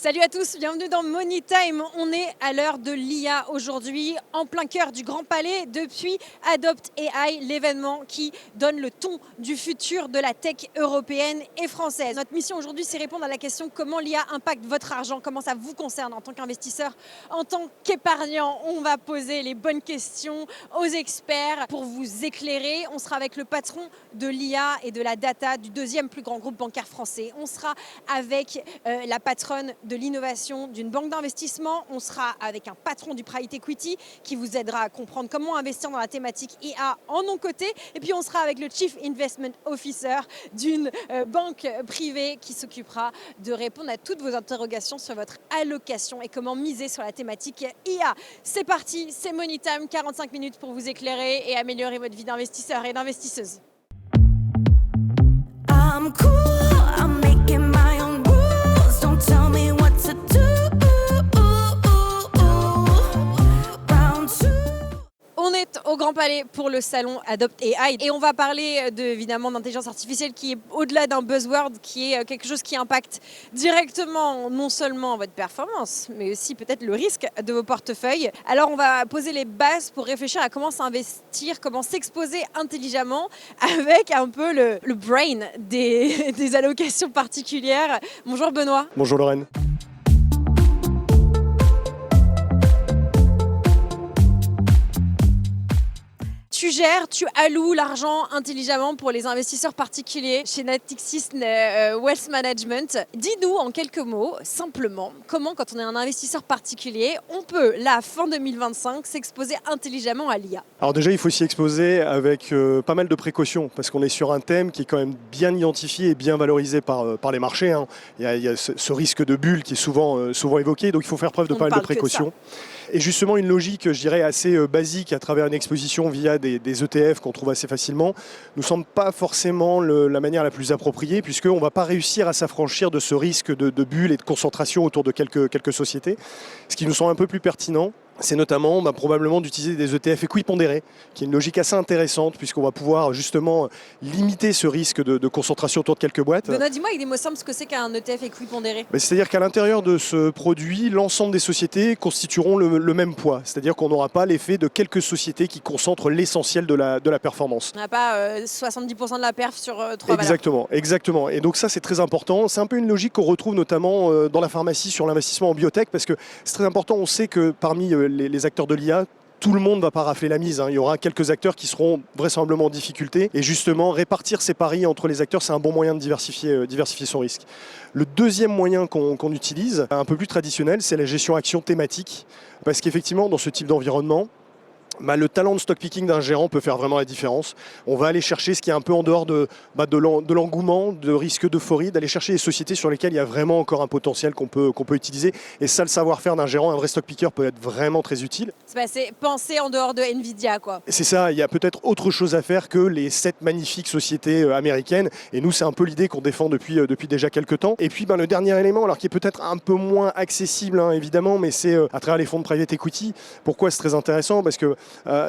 Salut à tous, bienvenue dans Money Time. On est à l'heure de l'IA aujourd'hui, en plein cœur du Grand Palais, depuis Adopt AI, l'événement qui donne le ton du futur de la tech européenne et française. Notre mission aujourd'hui, c'est répondre à la question comment l'IA impacte votre argent, comment ça vous concerne en tant qu'investisseur, en tant qu'épargnant. On va poser les bonnes questions aux experts pour vous éclairer. On sera avec le patron de l'IA et de la data du deuxième plus grand groupe bancaire français. On sera avec la patronne de l'innovation d'une banque d'investissement. On sera avec un patron du private equity qui vous aidera à comprendre comment investir dans la thématique IA en non-coté. Et puis on sera avec le Chief Investment Officer d'une banque privée qui s'occupera de répondre à toutes vos interrogations sur votre allocation et comment miser sur la thématique IA. C'est parti, c'est Money Time, 45 minutes pour vous éclairer et améliorer votre vie d'investisseur et d'investisseuse. I'm cool, I'm making my own rules. Don't tell me what to do. Round two. On est au Grand Palais pour le salon Adopt AI et on va parler évidemment d'intelligence artificielle qui est au-delà d'un buzzword, qui est quelque chose qui impacte directement non seulement votre performance, mais aussi peut-être le risque de vos portefeuilles. Alors on va poser les bases pour réfléchir à comment s'investir, comment s'exposer intelligemment avec un peu le brain des allocations particulières. Bonjour Benoît. Bonjour Lorraine. Tu alloues l'argent intelligemment pour les investisseurs particuliers chez Natixis Wealth Management. Dis-nous en quelques mots, simplement, comment quand on est un investisseur particulier, on peut, là, fin 2025, s'exposer intelligemment à l'IA. Alors déjà, il faut s'y exposer avec pas mal de précautions, parce qu'on est sur un thème qui est quand même bien identifié et bien valorisé par les marchés. Hein. Il y a ce risque de bulle qui est souvent évoqué, donc il faut faire preuve de pas mal de précautions. Et justement, une logique, je dirais, assez basique à travers une exposition via des ETF qu'on trouve assez facilement, nous semble pas forcément la manière la plus appropriée, puisqu'on ne va pas réussir à s'affranchir de ce risque de bulle et de concentration autour de quelques sociétés. Ce qui nous semble un peu plus pertinent, c'est notamment probablement d'utiliser des ETF équipondérés, qui est une logique assez intéressante, puisqu'on va pouvoir justement limiter ce risque de concentration autour de quelques boîtes. Benoît, dis-moi avec des mots simples ce que c'est qu'un ETF équipondéré. C'est-à-dire qu'à l'intérieur de ce produit, l'ensemble des sociétés constitueront le même poids. C'est-à-dire qu'on n'aura pas l'effet de quelques sociétés qui concentrent l'essentiel de la performance. On n'a pas 70% de la perf sur 3 valeurs. Exactement. Et donc ça, c'est très important. C'est un peu une logique qu'on retrouve notamment dans la pharmacie sur l'investissement en biotech, parce que c'est très important. On sait que parmi les acteurs de l'IA, tout le monde ne va pas rafler la mise. Il y aura quelques acteurs qui seront vraisemblablement en difficulté. Et justement, répartir ces paris entre les acteurs, c'est un bon moyen de diversifier son risque. Le deuxième moyen qu'on utilise, un peu plus traditionnel, c'est la gestion action thématique. Parce qu'effectivement, dans ce type d'environnement, le talent de stock picking d'un gérant peut faire vraiment la différence. On va aller chercher ce qui est un peu en dehors de l'engouement, de risque d'euphorie, d'aller chercher les sociétés sur lesquelles il y a vraiment encore un potentiel qu'on peut utiliser. Et ça, le savoir-faire d'un gérant, un vrai stock picker peut être vraiment très utile. C'est penser en dehors de Nvidia, quoi. C'est ça, il y a peut-être autre chose à faire que les 7 magnifiques sociétés américaines. Et nous, c'est un peu l'idée qu'on défend depuis déjà quelques temps. Et puis, le dernier élément, alors qui est peut-être un peu moins accessible, évidemment, mais c'est à travers les fonds de private equity. Pourquoi c'est très intéressant ? Parce que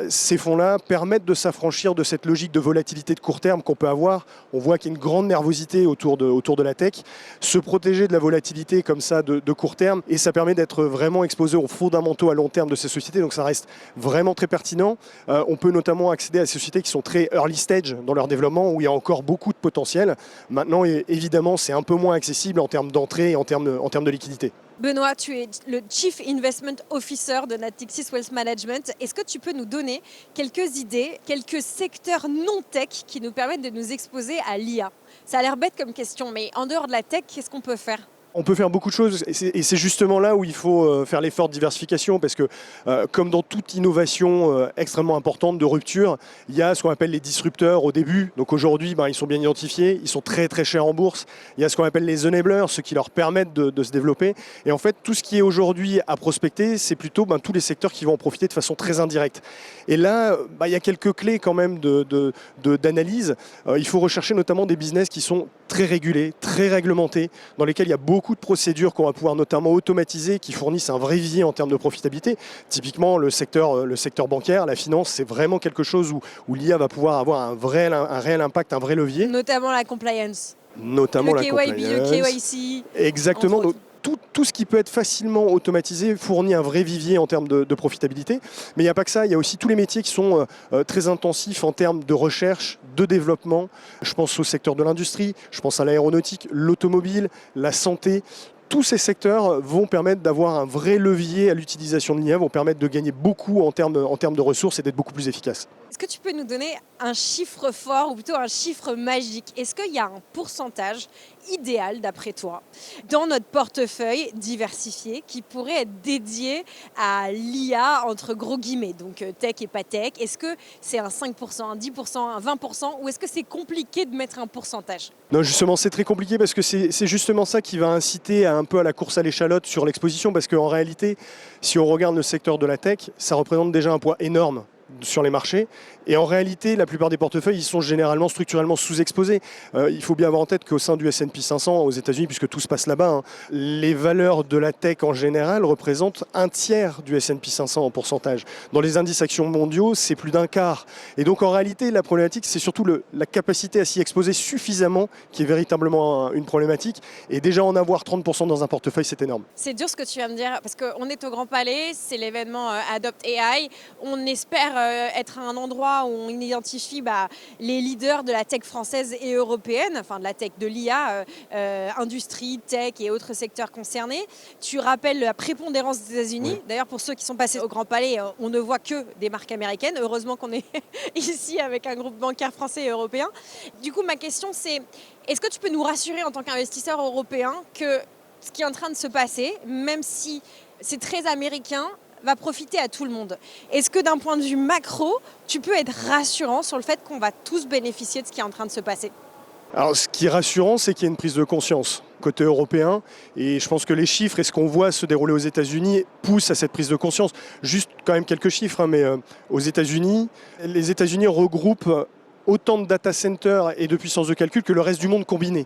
ces fonds-là permettent de s'affranchir de cette logique de volatilité de court terme qu'on peut avoir. On voit qu'il y a une grande nervosité autour de la tech. Se protéger de la volatilité comme ça de court terme, et ça permet d'être vraiment exposé aux fondamentaux à long terme de ces sociétés. Donc ça reste vraiment très pertinent. On peut notamment accéder à ces sociétés qui sont très early stage dans leur développement, où il y a encore beaucoup de potentiel. Maintenant, évidemment, c'est un peu moins accessible en termes d'entrée et en termes de liquidité. Benoît, tu es le Chief Investment Officer de Natixis Wealth Management. Est-ce que tu peux nous donner quelques idées, quelques secteurs non-tech qui nous permettent de nous exposer à l'IA ? Ça a l'air bête comme question, mais en dehors de la tech, qu'est-ce qu'on peut faire ? On peut faire beaucoup de choses, et c'est justement là où il faut faire l'effort de diversification, parce que comme dans toute innovation extrêmement importante de rupture, il y a ce qu'on appelle les disrupteurs au début. Donc aujourd'hui, ils sont bien identifiés, ils sont très très chers en bourse. Il y a ce qu'on appelle les enablers, ceux qui leur permettent de se développer. Et en fait, tout ce qui est aujourd'hui à prospecter, c'est plutôt tous les secteurs qui vont en profiter de façon très indirecte. Et là, il y a quelques clés quand même d'analyse. Il faut rechercher notamment des business qui sont très régulés, très réglementés, dans lesquels il y a beaucoup de procédures qu'on va pouvoir notamment automatiser, qui fournissent un vrai vivier en termes de profitabilité. Typiquement, le secteur bancaire, la finance, c'est vraiment quelque chose où l'IA va pouvoir avoir un réel impact, un vrai levier. Notamment la compliance. Notamment le la compliance. Le KYC. Exactement. tout ce qui peut être facilement automatisé fournit un vrai vivier en termes de profitabilité. Mais il n'y a pas que ça, il y a aussi tous les métiers qui sont très intensifs en termes de recherche, de développement. Je pense au secteur de l'industrie, je pense à l'aéronautique, l'automobile, la santé. Tous ces secteurs vont permettre d'avoir un vrai levier à l'utilisation de l'IA, vont permettre de gagner beaucoup en termes de ressources et d'être beaucoup plus efficaces. Est-ce que tu peux nous donner un chiffre fort ou plutôt un chiffre magique? Est-ce qu'il y a un pourcentage idéal, d'après toi, dans notre portefeuille diversifié qui pourrait être dédié à l'IA entre gros guillemets, donc tech et pas tech? Est-ce que c'est un 5%, un 10%, un 20% ou est-ce que c'est compliqué de mettre un pourcentage? Non, justement, c'est très compliqué parce que c'est justement ça qui va inciter un peu à la course à l'échalote sur l'exposition parce qu'en réalité, si on regarde le secteur de la tech, ça représente déjà un poids énorme sur les marchés. Et en réalité, la plupart des portefeuilles, ils sont généralement structurellement sous-exposés. Il faut bien avoir en tête qu'au sein du S&P 500 aux États-Unis, puisque tout se passe là-bas, les valeurs de la tech en général représentent un tiers du S&P 500 en pourcentage. Dans les indices actions mondiaux, c'est plus d'un quart. Et donc en réalité, la problématique, c'est surtout la capacité à s'y exposer suffisamment qui est véritablement une problématique. Et déjà en avoir 30% dans un portefeuille, c'est énorme. C'est dur ce que tu viens de dire, parce qu'on est au Grand Palais, c'est l'événement Adopt AI. On espère être à un endroit où on identifie les leaders de la tech française et européenne, enfin de la tech de l'IA, industrie, tech et autres secteurs concernés. Tu rappelles la prépondérance des États-Unis. Oui. D'ailleurs, pour ceux qui sont passés au Grand Palais, on ne voit que des marques américaines. Heureusement qu'on est ici avec un groupe bancaire français et européen. Du coup, ma question, c'est est-ce que tu peux nous rassurer en tant qu'investisseur européen que ce qui est en train de se passer, même si c'est très américain, va profiter à tout le monde? Est-ce que d'un point de vue macro, tu peux être rassurant sur le fait qu'on va tous bénéficier de ce qui est en train de se passer? Alors, ce qui est rassurant, c'est qu'il y a une prise de conscience côté européen. Et je pense que les chiffres et ce qu'on voit se dérouler aux États-Unis poussent à cette prise de conscience. Juste quand même quelques chiffres, mais aux États-Unis, les États-Unis regroupent autant de data centers et de puissance de calcul que le reste du monde combiné.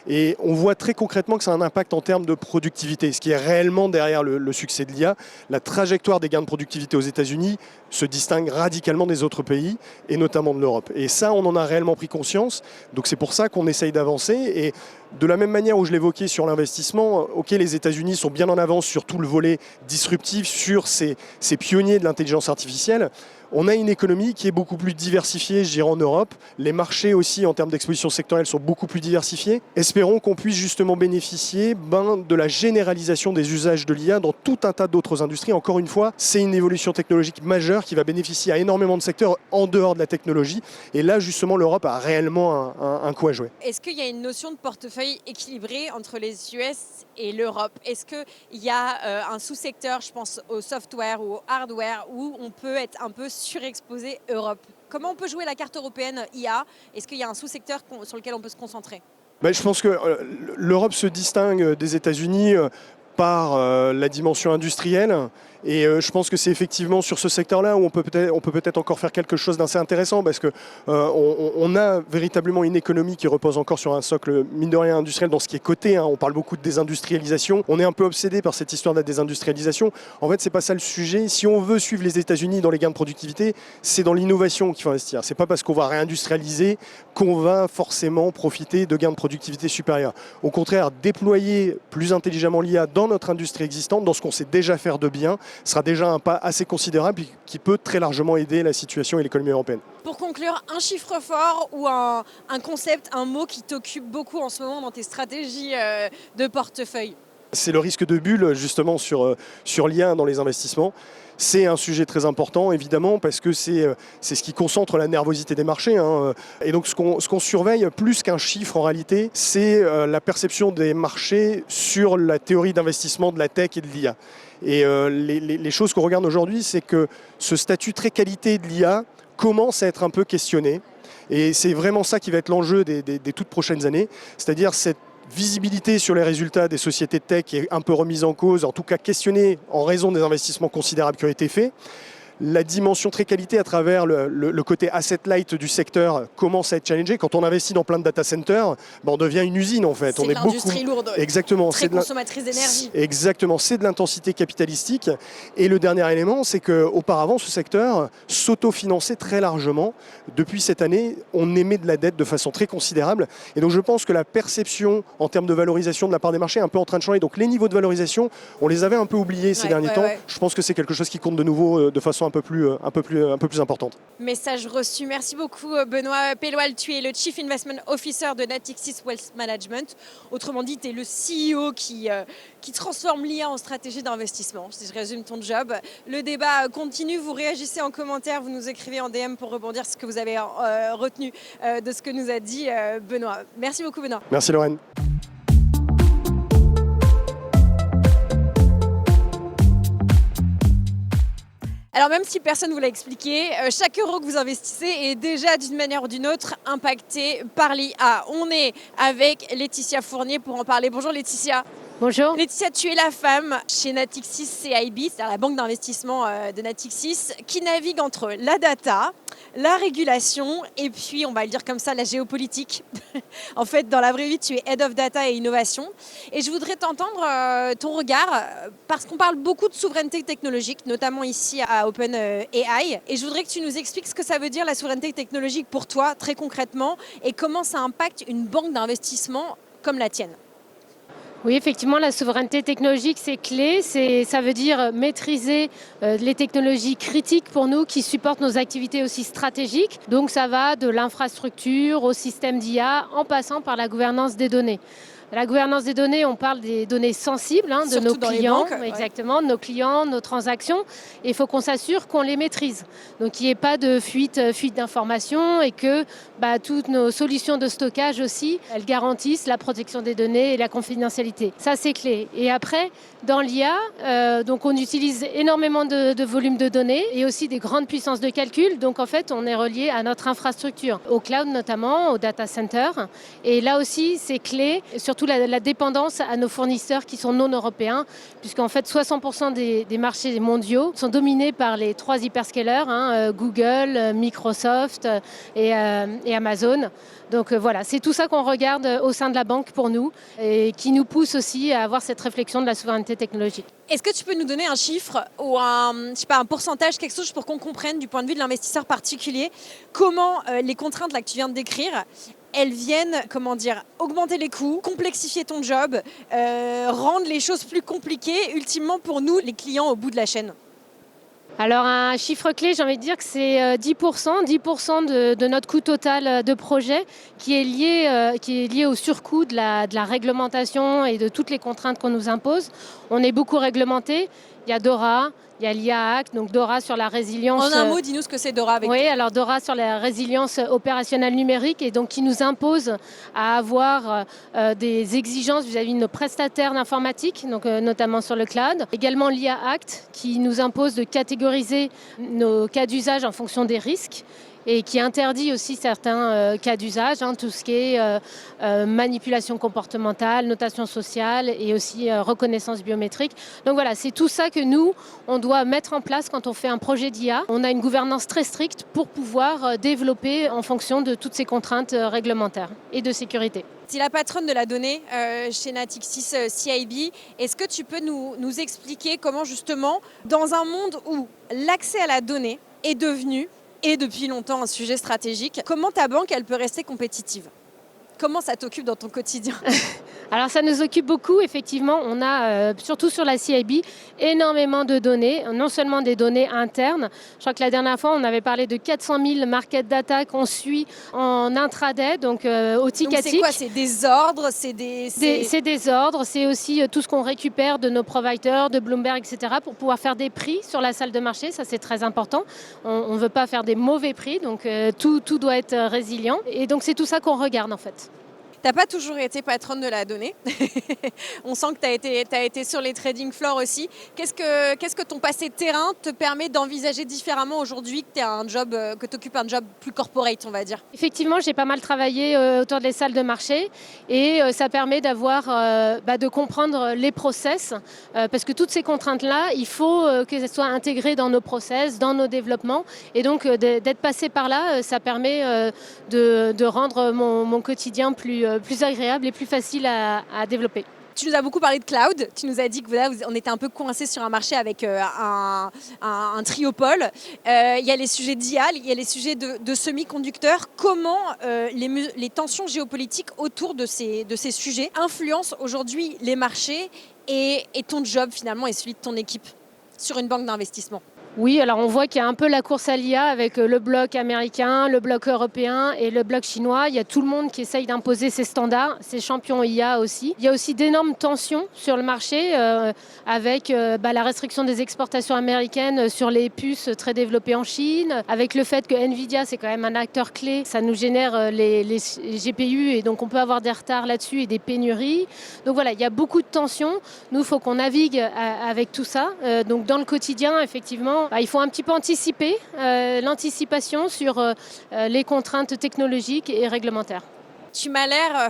Et on voit très concrètement que ça a un impact en termes de productivité, ce qui est réellement derrière le succès de l'IA. La trajectoire des gains de productivité aux États-Unis se distingue radicalement des autres pays, et notamment de l'Europe. Et ça, on en a réellement pris conscience. Donc c'est pour ça qu'on essaye d'avancer. Et de la même manière où je l'évoquais sur l'investissement, ok, les États-Unis sont bien en avance sur tout le volet disruptif, sur ces pionniers de l'intelligence artificielle. On a une économie qui est beaucoup plus diversifiée, je dirais, en Europe. Les marchés aussi, en termes d'exposition sectorielle, sont beaucoup plus diversifiés. Espérons qu'on puisse justement bénéficier de la généralisation des usages de l'IA dans tout un tas d'autres industries. Encore une fois, c'est une évolution technologique majeure qui va bénéficier à énormément de secteurs en dehors de la technologie. Et là, justement, l'Europe a réellement un coup à jouer. Est-ce qu'il y a une notion de portefeuille équilibrée entre les US et l'Europe? Est-ce qu'il y a un sous-secteur, je pense au software ou au hardware, où on peut être un peu surexposé Europe? Comment on peut jouer la carte européenne IA? Est-ce qu'il y a un sous-secteur sur lequel on peut se concentrer? Je pense que l'Europe se distingue des États-Unis par la dimension industrielle. Et je pense que c'est effectivement sur ce secteur-là où on peut peut-être encore faire quelque chose d'assez intéressant parce que on a véritablement une économie qui repose encore sur un socle, mine de rien, industriel dans ce qui est coté. On parle beaucoup de désindustrialisation. On est un peu obsédé par cette histoire de la désindustrialisation. En fait, c'est pas ça le sujet. Si on veut suivre les États-Unis dans les gains de productivité, c'est dans l'innovation qu'il faut investir. C'est pas parce qu'on va réindustrialiser qu'on va forcément profiter de gains de productivité supérieurs. Au contraire, déployer plus intelligemment l'IA dans notre industrie existante, dans ce qu'on sait déjà faire de bien, sera déjà un pas assez considérable qui peut très largement aider la situation et l'économie européenne. Pour conclure, un chiffre fort ou un concept, un mot qui t'occupe beaucoup en ce moment dans tes stratégies de portefeuille? C'est le risque de bulle justement sur l'IA dans les investissements. C'est un sujet très important, évidemment, parce que c'est ce qui concentre la nervosité des marchés. Et donc, ce qu'on surveille, plus qu'un chiffre en réalité, c'est la perception des marchés sur la théorie d'investissement de la tech et de l'IA. Et les choses qu'on regarde aujourd'hui, c'est que ce statut très qualité de l'IA commence à être un peu questionné. Et c'est vraiment ça qui va être l'enjeu des toutes prochaines années, c'est-à-dire cette visibilité sur les résultats des sociétés de tech est un peu remise en cause, en tout cas questionnée en raison des investissements considérables qui ont été faits. La dimension très qualité à travers le côté asset light du secteur commence à être challengée. Quand on investit dans plein de data centers, on devient une usine en fait. C'est de l'industrie lourde. Exactement. Très consommatrice d'énergie. Exactement, c'est de l'intensité capitalistique. Et le dernier élément, c'est qu'auparavant, ce secteur s'autofinançait très largement. Depuis cette année, on émet de la dette de façon très considérable. Et donc je pense que la perception en termes de valorisation de la part des marchés est un peu en train de changer. Donc les niveaux de valorisation, on les avait un peu oubliés ces derniers temps. Ouais. Je pense que c'est quelque chose qui compte de nouveau de façon un peu plus importante. Message reçu. Merci beaucoup Benoît Pelloual. Tu es le Chief Investment Officer de Natixis Wealth Management. Autrement dit, tu es le CEO qui transforme l'IA en stratégie d'investissement. Si je résume ton job. Le débat continue. Vous réagissez en commentaire. Vous nous écrivez en DM pour rebondir ce que vous avez retenu de ce que nous a dit Benoît. Merci beaucoup Benoît. Merci Lorraine. Alors même si personne ne vous l'a expliqué, chaque euro que vous investissez est déjà d'une manière ou d'une autre impacté par l'IA. On est avec Laetitia Fournier pour en parler. Bonjour Laetitia. Bonjour. Laetitia, tu es la femme chez Natixis CIB, c'est-à-dire la banque d'investissement de Natixis, qui navigue entre la data, la régulation et puis, on va le dire comme ça, la géopolitique. En fait, dans la vraie vie, tu es Head of Data et Innovation. Et je voudrais t'entendre ton regard, parce qu'on parle beaucoup de souveraineté technologique, notamment ici à OpenAI. Et je voudrais que tu nous expliques ce que ça veut dire la souveraineté technologique pour toi, très concrètement, et comment ça impacte une banque d'investissement comme la tienne. Oui, effectivement, la souveraineté technologique, c'est clé. Ça veut dire maîtriser les technologies critiques pour nous qui supportent nos activités aussi stratégiques. Donc, ça va de l'infrastructure au système d'IA en passant par la gouvernance des données. La gouvernance des données, on parle des données sensibles de nos clients, exactement, de nos clients, nos transactions. Et il faut qu'on s'assure qu'on les maîtrise. Donc, qu'il n'y ait pas de fuite d'informations et que toutes nos solutions de stockage aussi, elles garantissent la protection des données et la confidentialité. Ça, c'est clé. Et après, dans l'IA, donc on utilise énormément de volume de données et aussi des grandes puissances de calcul. Donc, en fait, on est relié à notre infrastructure, au cloud notamment, au data center. Et là aussi, c'est clé, surtout la dépendance à nos fournisseurs qui sont non européens, puisqu'en fait 60% des marchés mondiaux sont dominés par les 3 hyperscalers, Google, Microsoft et Amazon. Donc voilà, c'est tout ça qu'on regarde au sein de la banque pour nous et qui nous pousse aussi à avoir cette réflexion de la souveraineté technologique. Est-ce que tu peux nous donner un chiffre ou un pourcentage, quelque chose pour qu'on comprenne du point de vue de l'investisseur particulier comment les contraintes là, que tu viens de décrire, elles viennent, augmenter les coûts, complexifier ton job, rendre les choses plus compliquées, ultimement pour nous, les clients au bout de la chaîne? Alors un chiffre clé, j'ai envie de dire que c'est 10% de notre coût total de projet qui est lié au surcoût de la réglementation et de toutes les contraintes qu'on nous impose. On est beaucoup réglementé, il y a DORA, il y a l'IA Act, donc DORA sur la résilience. En un mot, dis-nous ce que c'est DORA avec. Oui, alors DORA sur la résilience opérationnelle numérique et donc qui nous impose à avoir des exigences vis-à-vis de nos prestataires d'informatique, donc notamment sur le cloud. Également l'IA Act qui nous impose de catégoriser nos cas d'usage en fonction des risques et qui interdit aussi certains cas d'usage, tout ce qui est manipulation comportementale, notation sociale et aussi reconnaissance biométrique. Donc voilà, c'est tout ça que nous, on doit mettre en place quand on fait un projet d'IA. On a une gouvernance très stricte pour pouvoir développer en fonction de toutes ces contraintes réglementaires et de sécurité. Tu es la patronne de la donnée chez Natixis CIB. Est-ce que tu peux nous expliquer comment justement, dans un monde où l'accès à la donnée est devenu et depuis longtemps un sujet stratégique, comment ta banque elle peut rester compétitive? Comment ça t'occupe dans ton quotidien? Alors ça nous occupe beaucoup, effectivement. On a, surtout sur la CIB, énormément de données, non seulement des données internes. Je crois que la dernière fois, on avait parlé de 400 000 market data qu'on suit en intraday, donc au tick à tick. C'est quoi? C'est des ordres? C'est des ordres, c'est aussi tout ce qu'on récupère de nos providers, de Bloomberg, etc. pour pouvoir faire des prix sur la salle de marché. Ça, c'est très important. On ne veut pas faire des mauvais prix, donc tout doit être résilient. Et donc, c'est tout ça qu'on regarde, en fait. T'as pas toujours été patronne de la donnée. On sent que tu as été sur les trading floors aussi. Qu'est-ce que ton passé de terrain te permet d'envisager différemment aujourd'hui que tu occupes un job plus corporate, on va dire? Effectivement, j'ai pas mal travaillé autour des salles de marché et ça permet de comprendre les process parce que toutes ces contraintes-là, il faut qu'elles soient intégrées dans nos process, dans nos développements et donc d'être passé par là, ça permet de rendre mon quotidien plus agréable et plus facile à développer. Tu nous as beaucoup parlé de cloud. Tu nous as dit que voilà, on était un peu coincé sur un marché avec un triopole. Il y a les sujets d'IA, il y a les sujets de semi-conducteurs. Comment les tensions géopolitiques autour de ces sujets influencent aujourd'hui les marchés et ton job finalement et celui de ton équipe sur une banque d'investissement? Oui, alors on voit qu'il y a un peu la course à l'IA avec le bloc américain, le bloc européen et le bloc chinois. Il y a tout le monde qui essaye d'imposer ses standards, ses champions IA aussi. Il y a aussi d'énormes tensions sur le marché avec la restriction des exportations américaines sur les puces très développées en Chine, avec le fait que Nvidia, c'est quand même un acteur clé. Ça nous génère les GPU et donc on peut avoir des retards là-dessus et des pénuries. Donc voilà, il y a beaucoup de tensions. Nous, il faut qu'on navigue avec tout ça. Donc dans le quotidien, effectivement, il faut un petit peu anticiper l'anticipation sur les contraintes technologiques et réglementaires. Tu m'as l'air,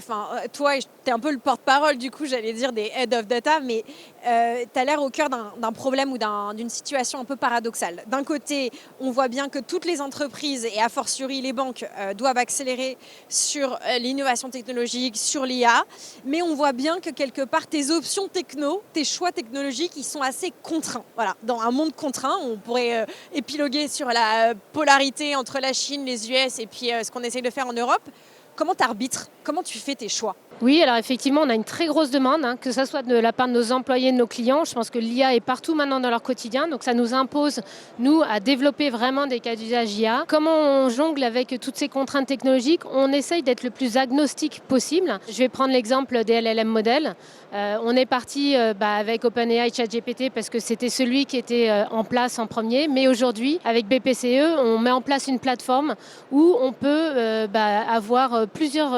toi, tu es un peu le porte-parole du coup, j'allais dire des head of data, mais tu as l'air au cœur d'un problème ou d'une situation un peu paradoxale. D'un côté, on voit bien que toutes les entreprises, et a fortiori les banques, doivent accélérer sur l'innovation technologique, sur l'IA, mais on voit bien que quelque part, tes options techno, tes choix technologiques, ils sont assez contraints. Voilà, dans un monde contraint, on pourrait épiloguer sur la polarité entre la Chine, les US et puis ce qu'on essaye de faire en Europe. Comment tu arbitres? Comment tu fais tes choix? Oui, alors effectivement, on a une très grosse demande, que ce soit de la part de nos employés, de nos clients. Je pense que l'IA est partout maintenant dans leur quotidien. Donc ça nous impose, nous, à développer vraiment des cas d'usage IA. Comment on jongle avec toutes ces contraintes technologiques? On essaye d'être le plus agnostique possible. Je vais prendre l'exemple des LLM modèles. On est parti avec OpenAI ChatGPT parce que c'était celui qui était en place en premier. Mais aujourd'hui, avec BPCE, on met en place une plateforme où on peut avoir plusieurs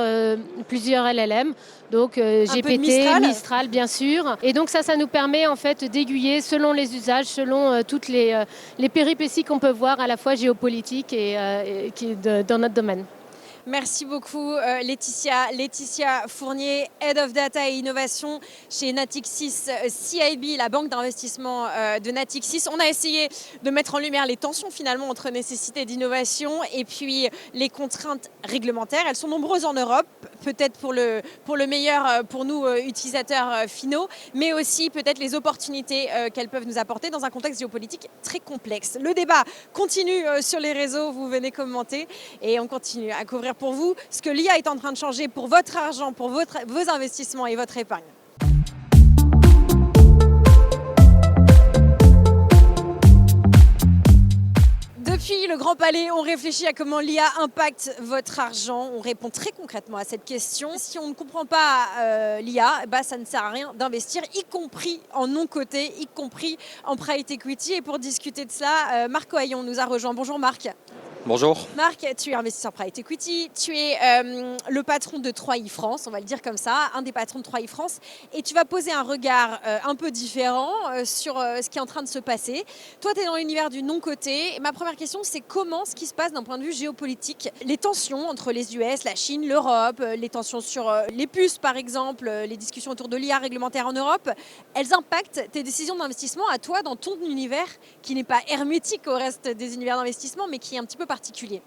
LLM. Donc GPT, Mistral bien sûr. Et donc ça nous permet en fait d'aiguiller selon les usages, selon toutes les péripéties qu'on peut voir à la fois géopolitiques et dans notre domaine. Merci beaucoup Laetitia Fournier, Head of Data et Innovation chez Natixis CIB, la banque d'investissement de Natixis. On a essayé de mettre en lumière les tensions finalement entre nécessité d'innovation et puis les contraintes réglementaires. Elles sont nombreuses en Europe, peut-être pour le meilleur pour nous utilisateurs finaux, mais aussi peut-être les opportunités qu'elles peuvent nous apporter dans un contexte géopolitique très complexe. Le débat continue sur les réseaux, vous venez commenter et on continue à couvrir pour vous ce que l'IA est en train de changer pour votre argent, pour vos investissements et votre épargne. Depuis le Grand Palais, on réfléchit à comment l'IA impacte votre argent. On répond très concrètement à cette question. Si on ne comprend pas l'IA, ça ne sert à rien d'investir, y compris en non-coté, y compris en private equity. Et pour discuter de cela, Marc Ohaillon nous a rejoint. Bonjour Marc. Bonjour. Marc, tu es investisseur private equity, tu es le patron de 3i France, on va le dire comme ça, un des patrons de 3i France, et tu vas poser un regard un peu différent sur ce qui est en train de se passer. Toi, tu es dans l'univers du non-coté. Ma première question, c'est comment ce qui se passe d'un point de vue géopolitique, les tensions entre les US, la Chine, l'Europe, les tensions sur les puces par exemple, les discussions autour de l'IA réglementaire en Europe, elles impactent tes décisions d'investissement à toi dans ton univers qui n'est pas hermétique au reste des univers d'investissement, mais qui est un petit peu particulier.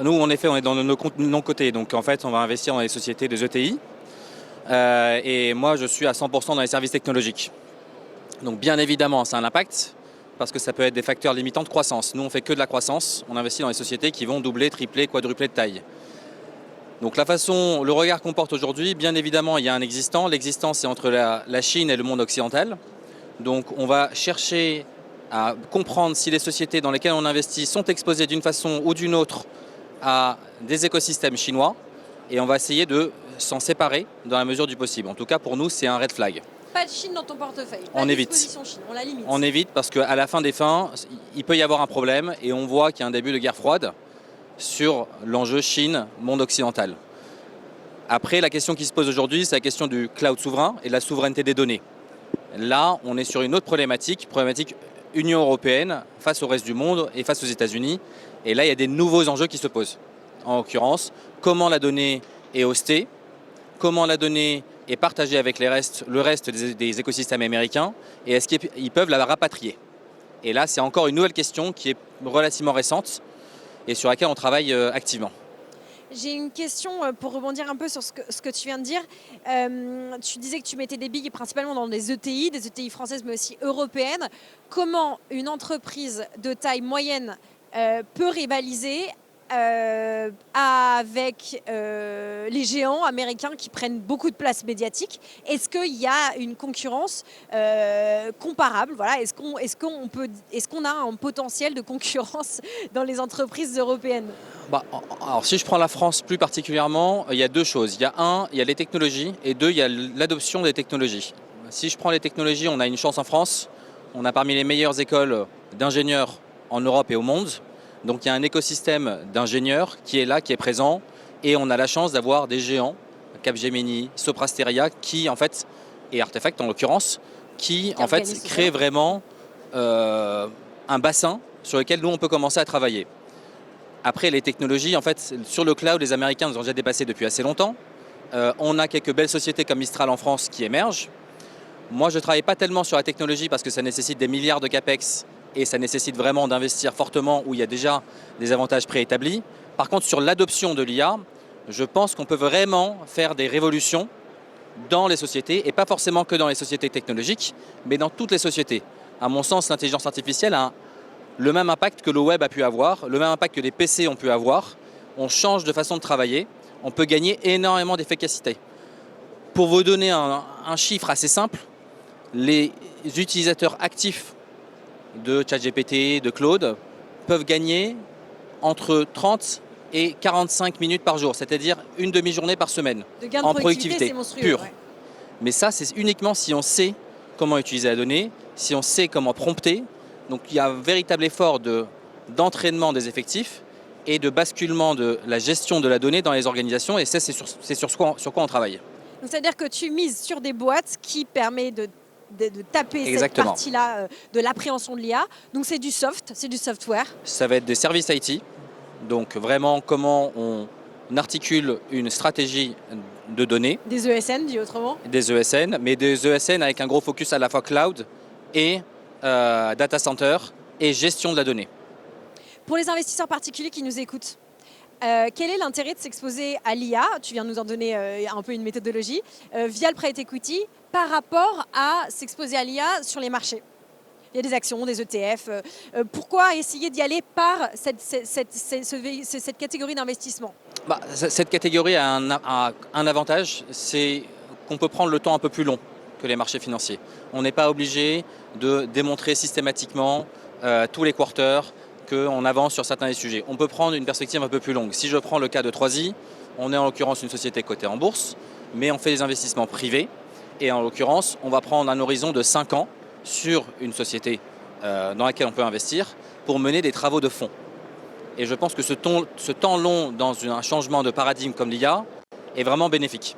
Nous, en effet, on est dans nos non-cotés. Donc, en fait, on va investir dans les sociétés des ETI. Et moi, je suis à 100% dans les services technologiques. Donc, bien évidemment, ça a un impact parce que ça peut être des facteurs limitants de croissance. Nous, on fait que de la croissance. On investit dans les sociétés qui vont doubler, tripler, quadrupler de taille. Donc, le regard qu'on porte aujourd'hui, bien évidemment, il y a un existant. L'existant, c'est entre la Chine et le monde occidental. Donc, on va chercher à comprendre si les sociétés dans lesquelles on investit sont exposées d'une façon ou d'une autre à des écosystèmes chinois et on va essayer de s'en séparer dans la mesure du possible. En tout cas, pour nous, c'est un red flag. Pas de Chine dans ton portefeuille, on évite. Chine, on la limite. On évite parce qu'à la fin des fins, il peut y avoir un problème et on voit qu'il y a un début de guerre froide sur l'enjeu Chine, monde occidental. Après, la question qui se pose aujourd'hui, c'est la question du cloud souverain et de la souveraineté des données. Là, on est sur une autre problématique Union européenne face au reste du monde et face aux États-Unis. Et là, il y a des nouveaux enjeux qui se posent. En l'occurrence, comment la donnée est hostée, comment la donnée est partagée avec le reste des écosystèmes américains, et est-ce qu'ils peuvent la rapatrier. Et là, c'est encore une nouvelle question qui est relativement récente et sur laquelle on travaille activement. J'ai une question pour rebondir un peu sur ce que tu viens de dire. Tu disais que tu mettais des billes principalement dans des ETI françaises mais aussi européennes. Comment une entreprise de taille moyenne peut rivaliser avec les géants américains qui prennent beaucoup de place médiatique? Est-ce qu'il y a une concurrence comparable? Voilà. Est-ce qu'on a un potentiel de concurrence dans les entreprises européennes? Alors si je prends la France plus particulièrement, il y a deux choses. Il y a les technologies et deux, il y a l'adoption des technologies. Si je prends les technologies, on a une chance en France. On a parmi les meilleures écoles d'ingénieurs en Europe et au monde. Donc il y a un écosystème d'ingénieurs qui est là, qui est présent. Et on a la chance d'avoir des géants, Capgemini, Soprasteria, qui en fait, et Artefact en l'occurrence, qui en fait créent vraiment un bassin sur lequel nous on peut commencer à travailler. Après, les technologies, en fait, sur le cloud, les Américains nous ont déjà dépassés depuis assez longtemps. On a quelques belles sociétés comme Mistral en France qui émergent. Moi, je ne travaille pas tellement sur la technologie parce que ça nécessite des milliards de capex et ça nécessite vraiment d'investir fortement où il y a déjà des avantages préétablis. Par contre, sur l'adoption de l'IA, je pense qu'on peut vraiment faire des révolutions dans les sociétés et pas forcément que dans les sociétés technologiques, mais dans toutes les sociétés. À mon sens, l'intelligence artificielle a le même impact que le web a pu avoir, le même impact que les PC ont pu avoir. On change de façon de travailler, on peut gagner énormément d'efficacité. Pour vous donner un chiffre assez simple, les utilisateurs actifs de ChatGPT, de Claude, peuvent gagner entre 30 et 45 minutes par jour, c'est-à-dire une demi-journée par semaine en productivité pure. Ouais. Mais ça, c'est uniquement si on sait comment utiliser la donnée, si on sait comment prompter. Donc il y a un véritable effort d'entraînement des effectifs et de basculement de la gestion de la donnée dans les organisations. Et ça, c'est sur quoi on travaille. Donc c'est-à-dire que tu mises sur des boîtes qui permettent de taper Exactement. Cette partie-là de l'appréhension de l'IA. Donc c'est du software. Ça va être des services IT. Donc vraiment comment on articule une stratégie de données. Des ESN, dit autrement. Des ESN, mais des ESN avec un gros focus à la fois cloud et data center et gestion de la donnée. Pour les investisseurs particuliers qui nous écoutent, quel est l'intérêt de s'exposer à l'IA? Tu viens de nous en donner un peu une méthodologie via le private equity par rapport à s'exposer à l'IA sur les marchés. Il y a des actions, des ETF. Pourquoi essayer d'y aller par cette catégorie d'investissement? Cette catégorie a un avantage, c'est qu'on peut prendre le temps un peu plus long que les marchés financiers. On n'est pas obligé de démontrer systématiquement tous les quarters qu'on avance sur certains des sujets. On peut prendre une perspective un peu plus longue. Si je prends le cas de 3i, on est en l'occurrence une société cotée en bourse, mais on fait des investissements privés. Et en l'occurrence, on va prendre un horizon de 5 ans sur une société dans laquelle on peut investir pour mener des travaux de fond. Et je pense que ce temps long dans un changement de paradigme comme l'IA est vraiment bénéfique.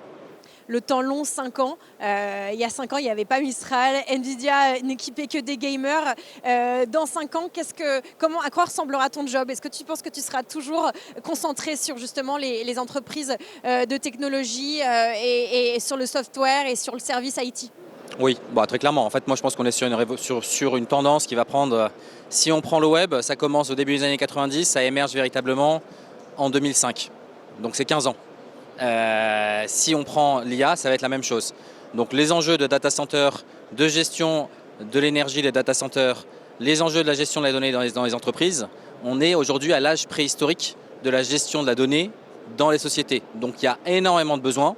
Le temps long, 5 ans. Il y a 5 ans, il n'y avait pas Mistral. Nvidia n'équipait que des gamers. Dans 5 ans, à quoi ressemblera ton job? Est-ce que tu penses que tu seras toujours concentré sur justement les entreprises de technologie et sur le software et sur le service IT? Oui, très clairement. En fait, moi, je pense qu'on est sur une tendance qui va prendre... Si on prend le web, ça commence au début des années 90, ça émerge véritablement en 2005. Donc, c'est 15 ans. Si on prend l'IA, ça va être la même chose. Donc, les enjeux de data center, de gestion de l'énergie des data centers, les enjeux de la gestion de la donnée dans les entreprises, on est aujourd'hui à l'âge préhistorique de la gestion de la donnée dans les sociétés. Donc, il y a énormément de besoins.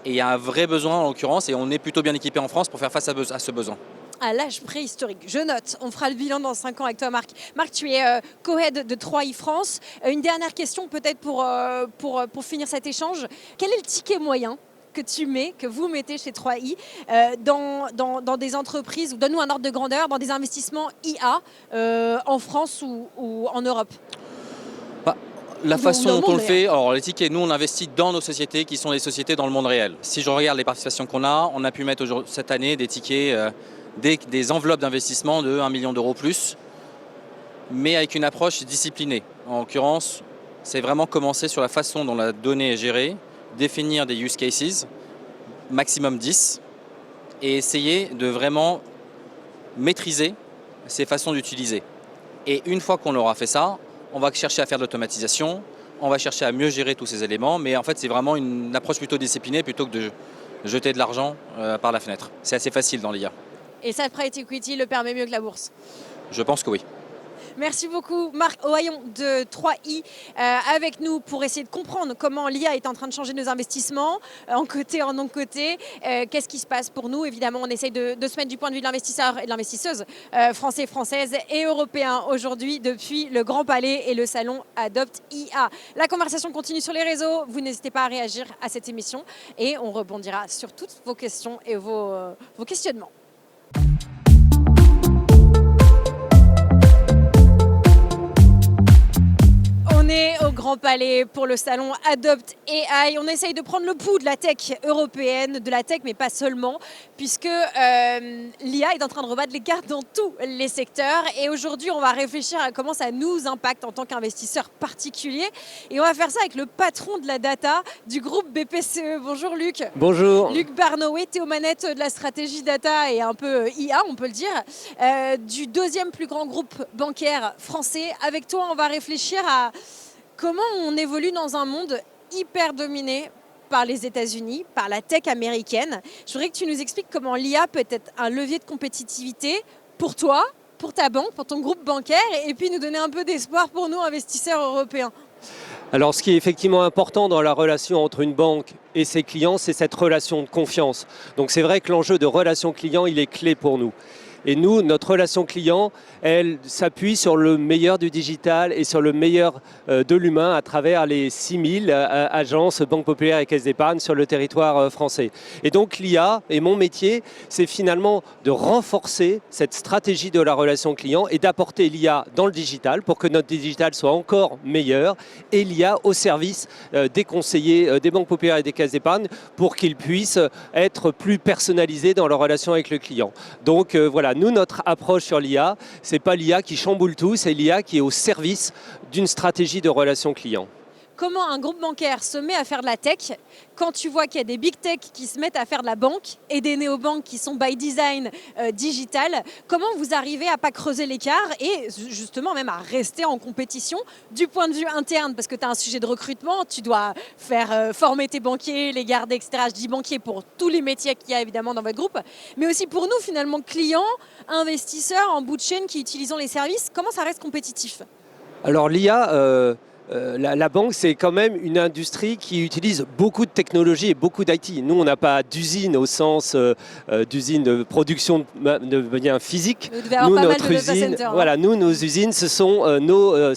Et il y a un vrai besoin en l'occurrence et on est plutôt bien équipé en France pour faire face à ce besoin. À l'âge préhistorique, je note. On fera le bilan dans 5 ans avec toi, Marc. Marc, tu es co-head de 3i France. Une dernière question peut-être pour finir cet échange. Quel est le ticket moyen que vous mettez chez 3i dans des entreprises, ou donne-nous un ordre de grandeur, dans des investissements IA en France ou en Europe? La Dans façon le dont on monde le fait, alors les tickets, nous on investit dans nos sociétés qui sont des sociétés dans le monde réel. Si je regarde les participations qu'on a, on a pu mettre cette année des tickets, des enveloppes d'investissement de 1 million d'euros plus, mais avec une approche disciplinée. En l'occurrence, c'est vraiment commencer sur la façon dont la donnée est gérée, définir des use cases, maximum 10, et essayer de vraiment maîtriser ces façons d'utiliser. Et une fois qu'on aura fait ça, on va chercher à faire de l'automatisation, on va chercher à mieux gérer tous ces éléments, mais en fait c'est vraiment une approche plutôt disciplinée plutôt que de jeter de l'argent par la fenêtre. C'est assez facile dans l'IA. Et ça, private equity le permet mieux que la bourse. Je pense que oui. Merci beaucoup Marc Ohaillon de 3i avec nous pour essayer de comprendre comment l'IA est en train de changer nos investissements, en côté, en non-côté. Qu'est-ce qui se passe pour nous? Évidemment, on essaye de se mettre du point de vue de l'investisseur et de l'investisseuse français, française et européen aujourd'hui depuis le Grand Palais et le salon Adopt IA. La conversation continue sur les réseaux. Vous n'hésitez pas à réagir à cette émission et on rebondira sur toutes vos questions et vos questionnements. On est au Grand Palais pour le salon Adopt AI. On essaye de prendre le pouls de la tech européenne, de la tech, mais pas seulement, puisque l'IA est en train de rebattre les cartes dans tous les secteurs. Et aujourd'hui, on va réfléchir à comment ça nous impacte en tant qu'investisseurs particuliers. Et on va faire ça avec le patron de la data du groupe BPCE. Bonjour Luc. Bonjour. Luc Barnowé, tu es aux manettes de la stratégie data et un peu IA, on peut le dire, du deuxième plus grand groupe bancaire français. Avec toi, on va réfléchir à comment on évolue dans un monde hyper dominé par les États-Unis, par la tech américaine. Je voudrais que tu nous expliques comment l'IA peut être un levier de compétitivité pour toi, pour ta banque, pour ton groupe bancaire, et puis nous donner un peu d'espoir pour nous, investisseurs européens. Alors ce qui est effectivement important dans la relation entre une banque et ses clients, c'est cette relation de confiance. Donc c'est vrai que l'enjeu de relation client, il est clé pour nous. Et nous, notre relation client, elle s'appuie sur le meilleur du digital et sur le meilleur de l'humain à travers les 6000 agences, banques populaires et caisses d'épargne sur le territoire français. Et donc l'IA, et mon métier, c'est finalement de renforcer cette stratégie de la relation client et d'apporter l'IA dans le digital pour que notre digital soit encore meilleur et l'IA au service des conseillers des banques populaires et des caisses d'épargne pour qu'ils puissent être plus personnalisés dans leur relation avec le client. Donc voilà. Nous, notre approche sur l'IA, ce n'est pas l'IA qui chamboule tout, c'est l'IA qui est au service d'une stratégie de relation client. Comment un groupe bancaire se met à faire de la tech quand tu vois qu'il y a des big tech qui se mettent à faire de la banque et des néobanques qui sont by design digital? Comment vous arrivez à ne pas creuser l'écart et justement même à rester en compétition du point de vue interne? Parce que tu as un sujet de recrutement, tu dois faire former tes banquiers, les garder, etc. Je dis banquiers pour tous les métiers qu'il y a évidemment dans votre groupe, mais aussi pour nous finalement clients, investisseurs en bout de chaîne qui utilisons les services. Comment ça reste compétitif? Alors l'IA... La banque, c'est quand même une industrie qui utilise beaucoup de technologies et beaucoup d'IT. Nous, on n'a pas d'usine au sens d'usine de production de biens physiques. Nous, notre usine, voilà, nous, nos usines, ce sont nos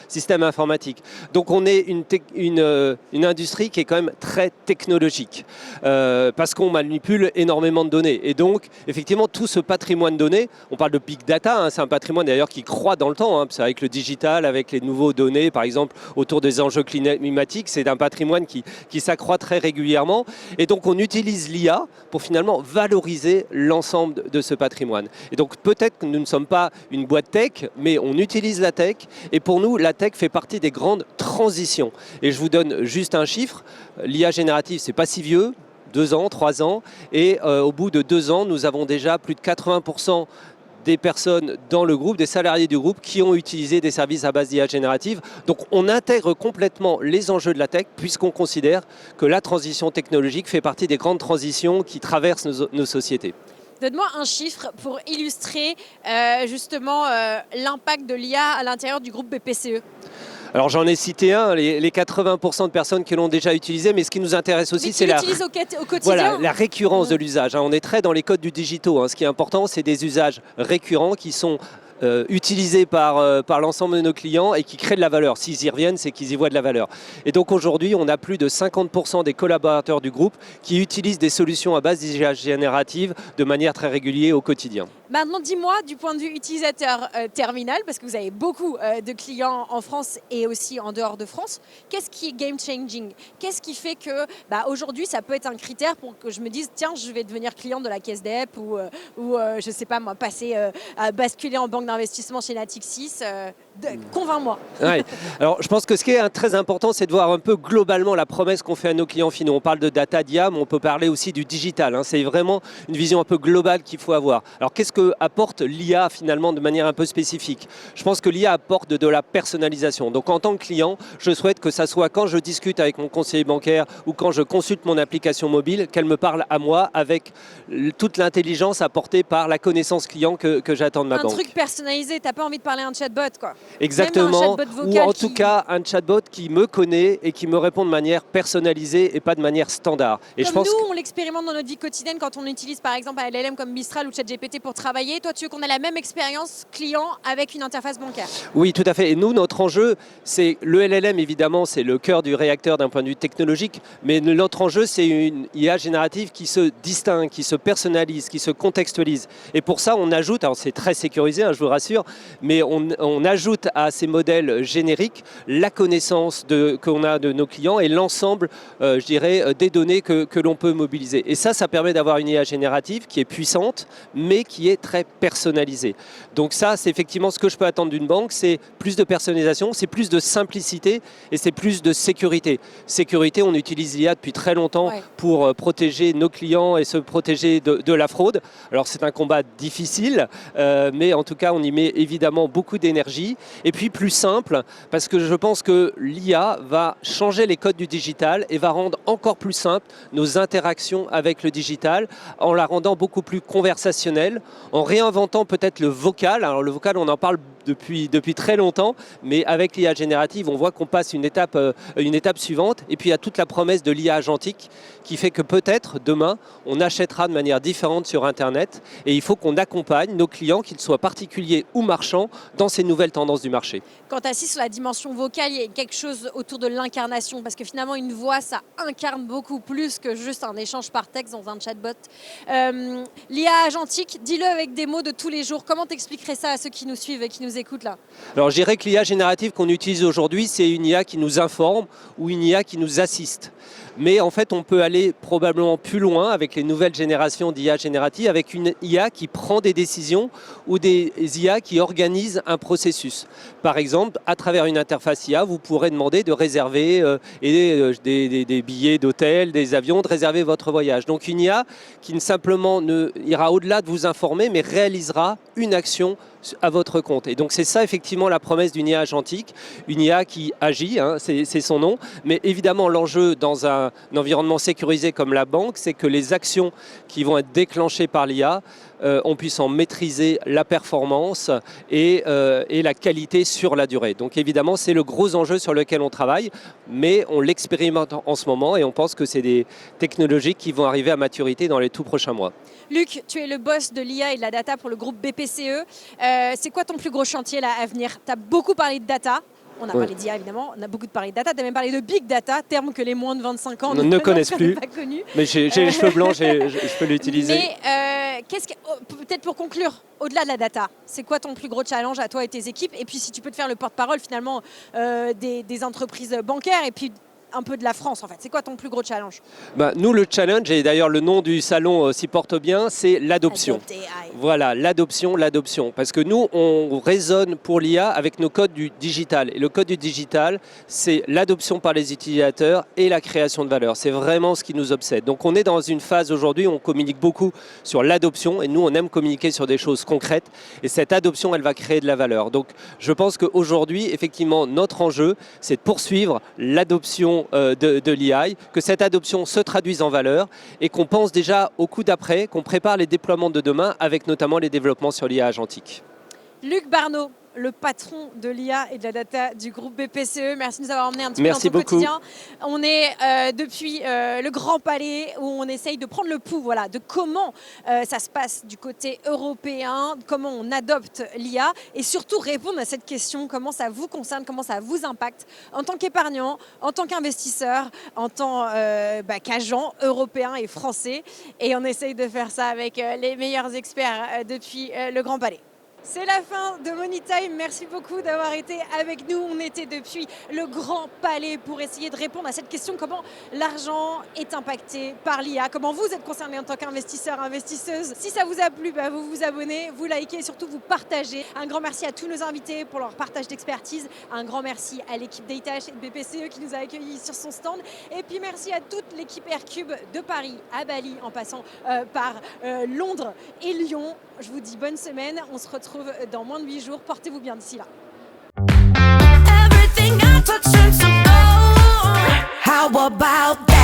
systèmes informatiques. Donc, on est une industrie qui est quand même très technologique parce qu'on manipule énormément de données. Et donc, effectivement, tout ce patrimoine de données, on parle de big data, hein, c'est un patrimoine d'ailleurs qui croît dans le temps, hein, avec le digital, avec les nouveaux données, par exemple, autour des enjeux climatiques, c'est un patrimoine qui s'accroît très régulièrement. Et donc, on utilise l'IA pour finalement valoriser l'ensemble de ce patrimoine. Et donc, peut-être que nous ne sommes pas une boîte tech, mais on utilise la tech. Et pour nous, la tech fait partie des grandes transitions. Et je vous donne juste un chiffre. L'IA générative, c'est pas si vieux. 2 ans, 3 ans. Et au bout de 2 ans, nous avons déjà plus de 80% des personnes dans le groupe, des salariés du groupe qui ont utilisé des services à base d'IA générative. Donc on intègre complètement les enjeux de la tech puisqu'on considère que la transition technologique fait partie des grandes transitions qui traversent nos sociétés. Donne-moi un chiffre pour illustrer justement l'impact de l'IA à l'intérieur du groupe BPCE. Alors j'en ai cité un, les 80% de personnes qui l'ont déjà utilisé, mais ce qui nous intéresse aussi, c'est au quotidien. Voilà, la récurrence de l'usage. On est très dans les codes du digital. Ce qui est important, c'est des usages récurrents qui sont utilisés par l'ensemble de nos clients et qui créent de la valeur. S'ils y reviennent, c'est qu'ils y voient de la valeur. Et donc aujourd'hui, on a plus de 50% des collaborateurs du groupe qui utilisent des solutions à base d'IA générative de manière très régulière au quotidien. Maintenant, dis-moi, du point de vue utilisateur terminal, parce que vous avez beaucoup de clients en France et aussi en dehors de France, qu'est-ce qui est game changing? Qu'est-ce qui fait que aujourd'hui, ça peut être un critère pour que je me dise, tiens, je vais devenir client de la Caisse d'Ep ou je sais pas moi, passer à basculer en banque d'investissement chez Natixis. Convainc-moi. Ouais. Alors, je pense que ce qui est très important, c'est de voir un peu globalement la promesse qu'on fait à nos clients finaux. On parle de data, d'IA, mais on peut parler aussi du digital. Hein. C'est vraiment une vision un peu globale qu'il faut avoir. Alors, qu'est-ce que apporte l'IA finalement de manière un peu spécifique? Je pense que l'IA apporte de la personnalisation. Donc, en tant que client, je souhaite que ça soit quand je discute avec mon conseiller bancaire ou quand je consulte mon application mobile, qu'elle me parle à moi avec toute l'intelligence apportée par la connaissance client que j'attends de ma banque. Un truc personnalisé, t'as pas envie de parler à un chatbot, quoi. Exactement, ou en tout cas un chatbot qui me connaît et qui me répond de manière personnalisée et pas de manière standard. Et comme je pense nous, on l'expérimente dans notre vie quotidienne quand on utilise par exemple un LLM comme Mistral ou ChatGPT pour travailler. Toi, tu veux qu'on ait la même expérience client avec une interface bancaire? Oui, tout à fait. Et nous, notre enjeu, c'est le LLM, évidemment, c'est le cœur du réacteur d'un point de vue technologique, mais notre enjeu, c'est une IA générative qui se distingue, qui se personnalise, qui se contextualise. Et pour ça, on ajoute, alors c'est très sécurisé, hein, je vous rassure, mais on ajoute à ces modèles génériques la connaissance qu'on a de nos clients et l'ensemble, je dirais, des données que l'on peut mobiliser. Et ça permet d'avoir une IA générative qui est puissante, mais qui est très personnalisée. Donc ça, c'est effectivement ce que je peux attendre d'une banque, c'est plus de personnalisation, c'est plus de simplicité et c'est plus de sécurité. Sécurité, on utilise l'IA depuis très longtemps pour protéger nos clients et se protéger de la fraude. Alors c'est un combat difficile, mais en tout cas, on y met évidemment beaucoup d'énergie. Et puis plus simple, parce que je pense que l'IA va changer les codes du digital et va rendre encore plus simple nos interactions avec le digital, en la rendant beaucoup plus conversationnelle, en réinventant peut-être le vocal. Alors le vocal, on en parle depuis très longtemps, mais avec l'IA générative, on voit qu'on passe une étape suivante. Et puis il y a toute la promesse de l'IA agentique qui fait que peut-être demain, on achètera de manière différente sur Internet. Et il faut qu'on accompagne nos clients, qu'ils soient particuliers ou marchands, dans ces nouvelles tendances du marché. Quand tu assistes sur la dimension vocale, il y a quelque chose autour de l'incarnation, parce que finalement, une voix, ça incarne beaucoup plus que juste un échange par texte dans un chatbot. L'IA agentique, dis-le avec des mots de tous les jours. Comment t'expliquerais ça à ceux qui nous suivent et qui nous écoutent là? Alors je dirais que l'IA générative qu'on utilise aujourd'hui, c'est une IA qui nous informe ou une IA qui nous assiste. Mais en fait, on peut aller probablement plus loin avec les nouvelles générations d'IA générative, avec une IA qui prend des décisions ou des IA qui organisent un processus. Par exemple, à travers une interface IA, vous pourrez demander de réserver des billets d'hôtel, des avions, de réserver votre voyage. Donc une IA qui ne simplement ira au-delà de vous informer, mais réalisera une action à votre compte. Et donc c'est ça effectivement la promesse d'une IA agentique, une IA qui agit, hein, c'est son nom, mais évidemment l'enjeu dans un environnement sécurisé comme la banque, c'est que les actions qui vont être déclenchées par l'IA, on puisse en maîtriser la performance et la qualité sur la durée. Donc évidemment, c'est le gros enjeu sur lequel on travaille, mais on l'expérimente en ce moment et on pense que c'est des technologies qui vont arriver à maturité dans les tout prochains mois. Luc, tu es le boss de l'IA et de la data pour le groupe BPCE. C'est quoi ton plus gros chantier là à venir? Tu as beaucoup parlé de data. On a parlé d'IA évidemment, on a beaucoup parlé de data, tu as même parlé de big data, terme que les moins de 25 ans ne connaissent plus. Pas connu. Mais j'ai les cheveux blancs, je peux l'utiliser. Mais peut-être pour conclure, au-delà de la data, c'est quoi ton plus gros challenge à toi et tes équipes? Et puis si tu peux te faire le porte-parole finalement des entreprises bancaires et puis un peu de la France en fait. C'est quoi ton plus gros challenge? Nous, le challenge, et d'ailleurs le nom du salon s'y porte bien, c'est l'adoption. Voilà, l'adoption. Parce que nous, on raisonne pour l'IA avec nos codes du digital. Et le code du digital, c'est l'adoption par les utilisateurs et la création de valeur. C'est vraiment ce qui nous obsède. Donc on est dans une phase aujourd'hui où on communique beaucoup sur l'adoption et nous, on aime communiquer sur des choses concrètes. Et cette adoption, elle va créer de la valeur. Donc je pense qu'aujourd'hui, effectivement, notre enjeu, c'est de poursuivre l'adoption de l'IA, que cette adoption se traduise en valeur et qu'on pense déjà au coup d'après, qu'on prépare les déploiements de demain avec notamment les développements sur l'IA agentique. Luc Barneau, le patron de l'IA et de la data du groupe BPCE. Merci de nous avoir emmenés un petit Merci peu dans ton beaucoup. quotidien. On est depuis le Grand Palais où on essaye de prendre le pouls de comment ça se passe du côté européen, comment on adopte l'IA et surtout répondre à cette question, comment ça vous concerne, comment ça vous impacte en tant qu'épargnant, en tant qu'investisseur, en tant qu'agent européen et français. Et on essaye de faire ça avec les meilleurs experts depuis le Grand Palais. C'est la fin de Money Time. Merci beaucoup d'avoir été avec nous. On était depuis le Grand Palais pour essayer de répondre à cette question, comment l'argent est impacté par l'IA, comment vous êtes concerné en tant qu'investisseur, investisseuse. Si ça vous a plu, vous vous abonnez, vous likez et surtout vous partagez. Un grand merci à tous nos invités pour leur partage d'expertise. Un grand merci à l'équipe d'Eitash et de BPCE qui nous a accueillis sur son stand. Et puis merci à toute l'équipe Aircube de Paris à Bali en passant par Londres et Lyon. Je vous dis bonne semaine. On se retrouve dans moins de 8 jours. Portez-vous bien d'ici là. Everything I touch turns to gold. How about that?